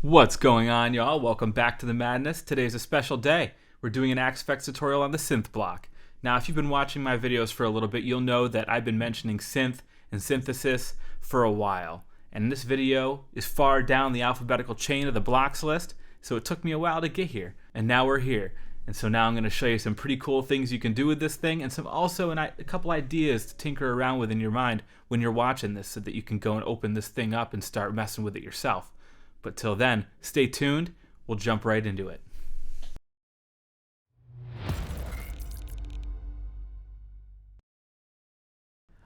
What's going on, y'all? Welcome back to the madness. Today's a special day. We're doing an Axe Effects tutorial on the synth block. Now, if you've been watching my videos for a little bit, you'll know that I've been mentioning synth and synthesis for a while. And this video is far down the alphabetical chain of the blocks list, so it took me a while to get here. And now we're here. And so now I'm going to show you some pretty cool things you can do with this thing, and a couple ideas to tinker around with in your mind when you're watching this, so that you can go and open this thing up and start messing with it yourself. But till then, stay tuned. We'll jump right into it.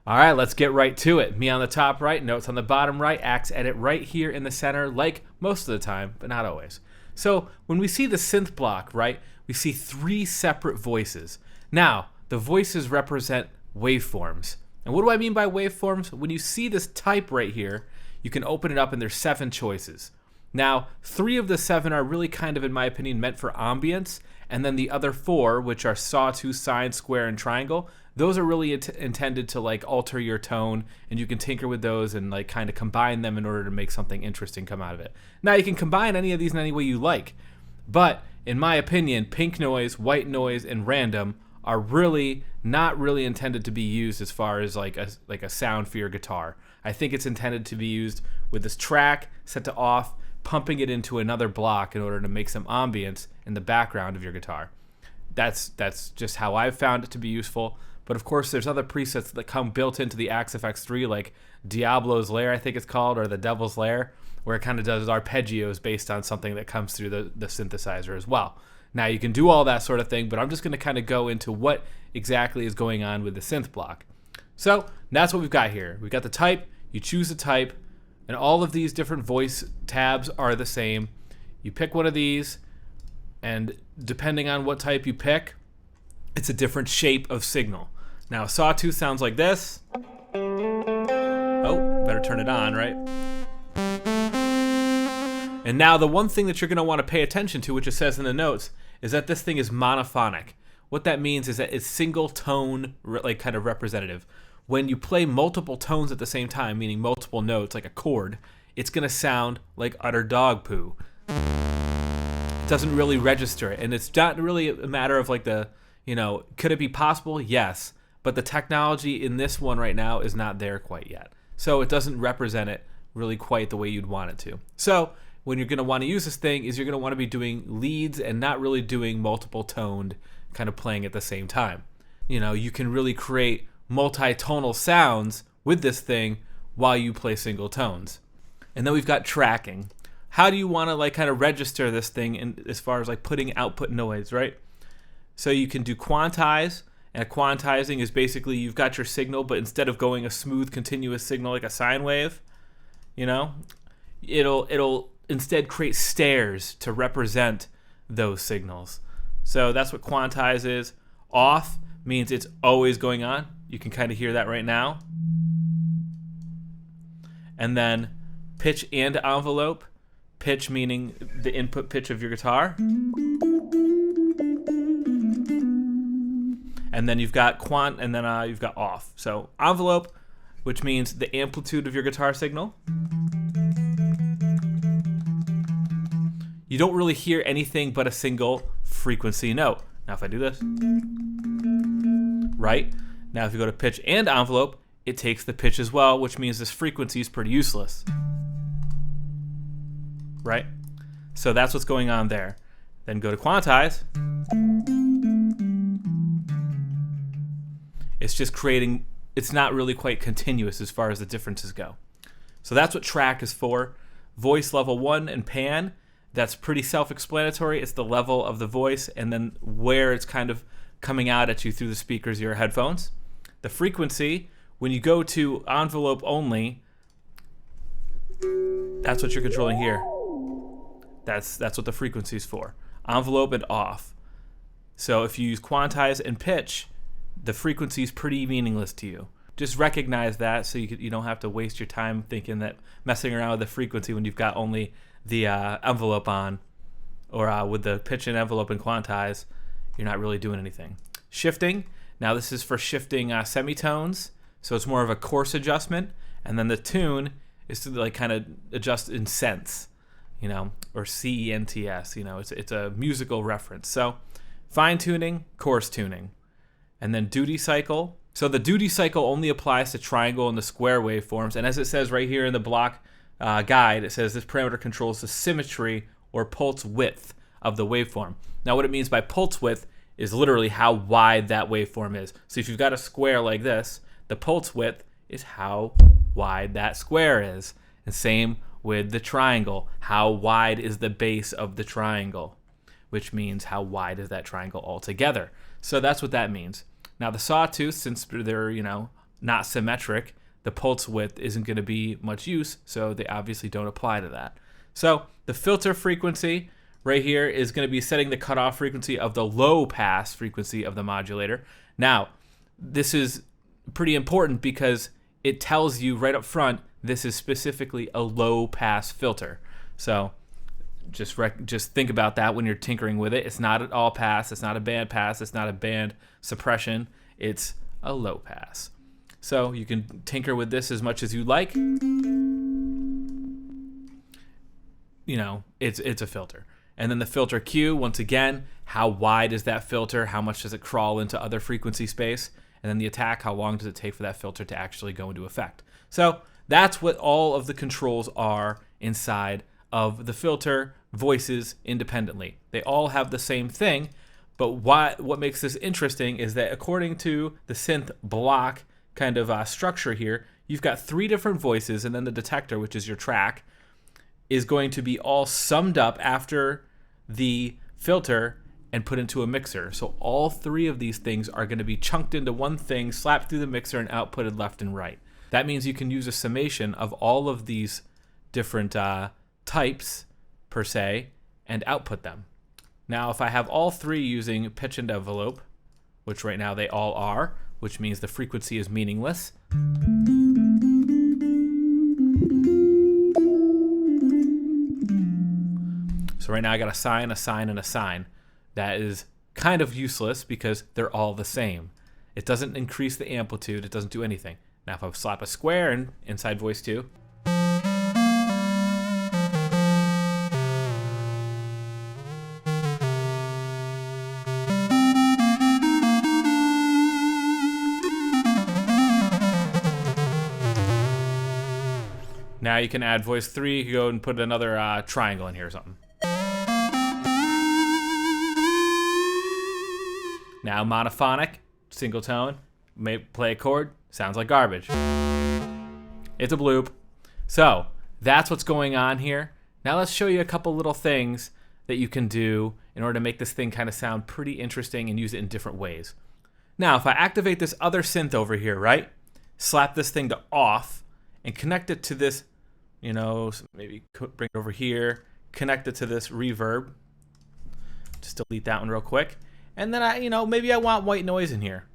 All right, let's get right to it. Me on the top right, notes on the bottom right, Axe Edit right here in the center, like most of the time, but not always. So when we see the synth block, right, we see three separate voices. Now, the voices represent waveforms. And what do I mean by waveforms? When you see this type right here, you can open it up and there's 7 choices. Now, 3 of the 7 are really kind of, in my opinion, meant for ambience, and then the other 4, which are sawtooth, sine, square, and triangle, those are really intended to like alter your tone, and you can tinker with those and like kind of combine them in order to make something interesting come out of it. Now, you can combine any of these in any way you like, but in my opinion, pink noise, white noise, and random are really not really intended to be used as far as like a sound for your guitar. I think it's intended to be used with this track set to off, pumping it into another block in order to make some ambience in the background of your guitar. That's just how I've found it to be useful. But of course, there's other presets that come built into the Axe FX 3, like Diablo's Lair, I think it's called, or the Devil's Lair, where it kind of does arpeggios based on something that comes through the synthesizer as well. Now, you can do all that sort of thing, but I'm just going to kind of go into what exactly is going on with the synth block. So that's what we've got here. We've got the type, you choose the type, and all of these different voice tabs are the same. You pick one of these, and depending on what type you pick, it's a different shape of signal. Now, a sawtooth sounds like this. Oh, better turn it on, right? And now the one thing that you're going to want to pay attention to, which it says in the notes, is that this thing is monophonic. What that means is that it's single tone, like kind of representative. When you play multiple tones at the same time, meaning multiple notes, like a chord, it's going to sound like utter dog poo. It doesn't really register it. And it's not really a matter of like could it be possible? Yes. But the technology in this one right now is not there quite yet. So it doesn't represent it really quite the way you'd want it to. So when you're going to want to use this thing is you're going to want to be doing leads and not really doing multiple toned kind of playing at the same time. You can really create multi-tonal sounds with this thing while you play single tones. And then we've got tracking. How do you want to like kind of register this thing in, as far as like putting output noise, right? So you can do quantize, and quantizing is basically you've got your signal, but instead of going a smooth continuous signal like a sine wave, it'll instead create stairs to represent those signals. So that's what quantize is. Off means it's always going on. You can kind of hear that right now. And then pitch and envelope. Pitch meaning the input pitch of your guitar. And then you've got quant, and then you've got off. So envelope, which means the amplitude of your guitar signal. You don't really hear anything but a single frequency note. Now if I do this, right? Now if you go to pitch and envelope, it takes the pitch as well, which means this frequency is pretty useless. Right? So that's what's going on there. Then go to quantize. It's just creating, it's not really quite continuous as far as the differences go. So that's what track is for. Voice level 1 and pan, that's pretty self-explanatory. It's the level of the voice and then where it's kind of coming out at you through the speakers of your headphones. The frequency, when you go to envelope only, that's what you're controlling here. That's what the frequency is for. Envelope and off. So if you use quantize and pitch, the frequency is pretty meaningless to you. Just recognize that so you don't have to waste your time thinking that messing around with the frequency when you've got only the envelope on, or with the pitch and envelope and quantize, you're not really doing anything. Shifting, now this is for shifting semitones, so it's more of a coarse adjustment, and then the tune is to like kind of adjust in cents. or CENTS. It's a musical reference. So fine tuning, coarse tuning, and then duty cycle. So the duty cycle only applies to triangle and the square waveforms. And as it says right here in the block guide, it says this parameter controls the symmetry or pulse width of the waveform. Now what it means by pulse width is literally how wide that waveform is. So if you've got a square like this, the pulse width is how wide that square is. And same with the triangle. How wide is the base of the triangle? Which means how wide is that triangle altogether. So that's what that means. Now the sawtooth, since they're, not symmetric, the pulse width isn't going to be much use, so they obviously don't apply to that. So the filter frequency right here is going to be setting the cutoff frequency of the low pass frequency of the modulator. Now, this is pretty important because it tells you right up front this is specifically a low pass filter. So just think about that when you're tinkering with it. It's not an all pass, it's not a band pass, it's not a band suppression, it's a low pass. So you can tinker with this as much as you like. It's a filter. And then the filter Q, once again, how wide is that filter? How much does it crawl into other frequency space? And then the attack, how long does it take for that filter to actually go into effect? So that's what all of the controls are inside of the filter voices independently. They all have the same thing, but what makes this interesting is that according to the synth block kind of structure here, you've got 3 different voices, and then the detector, which is your track, is going to be all summed up after the filter and put into a mixer. So all 3 of these things are going to be chunked into one thing, slapped through the mixer, and outputted left and right. That means you can use a summation of all of these different types per se and output them. Now if I have all 3 using pitch and envelope, which right now they all are, which means the frequency is meaningless. So right now I got a sine, and a sine. That is kind of useless because they're all the same. It doesn't increase the amplitude, it doesn't do anything. Now if I slap a square in inside voice 2, now you can add voice 3, you can go and put another triangle in here or something. Now monophonic, single tone, may play a chord, sounds like garbage. It's a bloop. So that's what's going on here. Now let's show you a couple little things that you can do in order to make this thing kind of sound pretty interesting and use it in different ways. Now if I activate this other synth over here, right? Slap this thing to off and connect it to this, maybe bring it over here, connect it to this reverb. Just delete that one real quick. And then maybe I want white noise in here.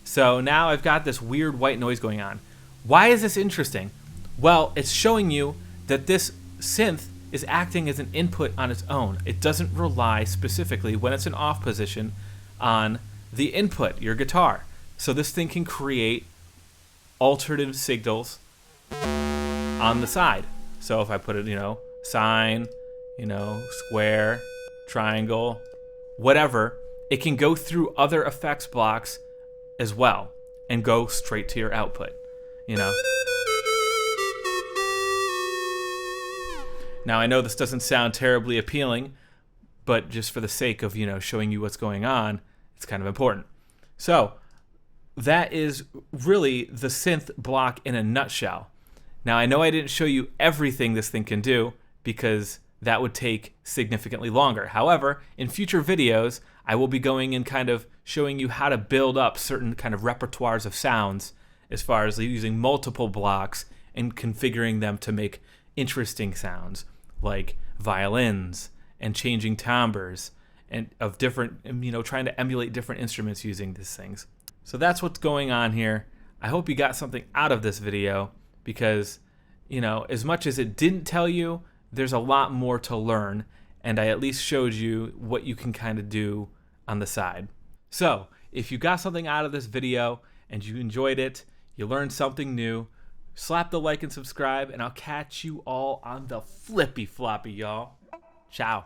So now I've got this weird white noise going on. Why is this interesting? Well, it's showing you that this synth is acting as an input on its own. It doesn't rely specifically, when it's in off position, on the input, your guitar. So this thing can create alternative signals on the side. So if I put it, sine, square, triangle, whatever, it can go through other effects blocks as well and go straight to your output, Now I know this doesn't sound terribly appealing, but just for the sake of, showing you what's going on, it's kind of important. So that is really the synth block in a nutshell. Now I know I didn't show you everything this thing can do because that would take significantly longer. However, in future videos, I will be going and kind of showing you how to build up certain kind of repertoires of sounds as far as using multiple blocks and configuring them to make interesting sounds like violins and changing timbres and of different, trying to emulate different instruments using these things. So that's what's going on here. I hope you got something out of this video because, as much as it didn't tell you, there's a lot more to learn, and I at least showed you what you can kind of do on the side. So if you got something out of this video and you enjoyed it, you learned something new, Slap the like and subscribe, and I'll catch you all on the flippy floppy, y'all. Ciao.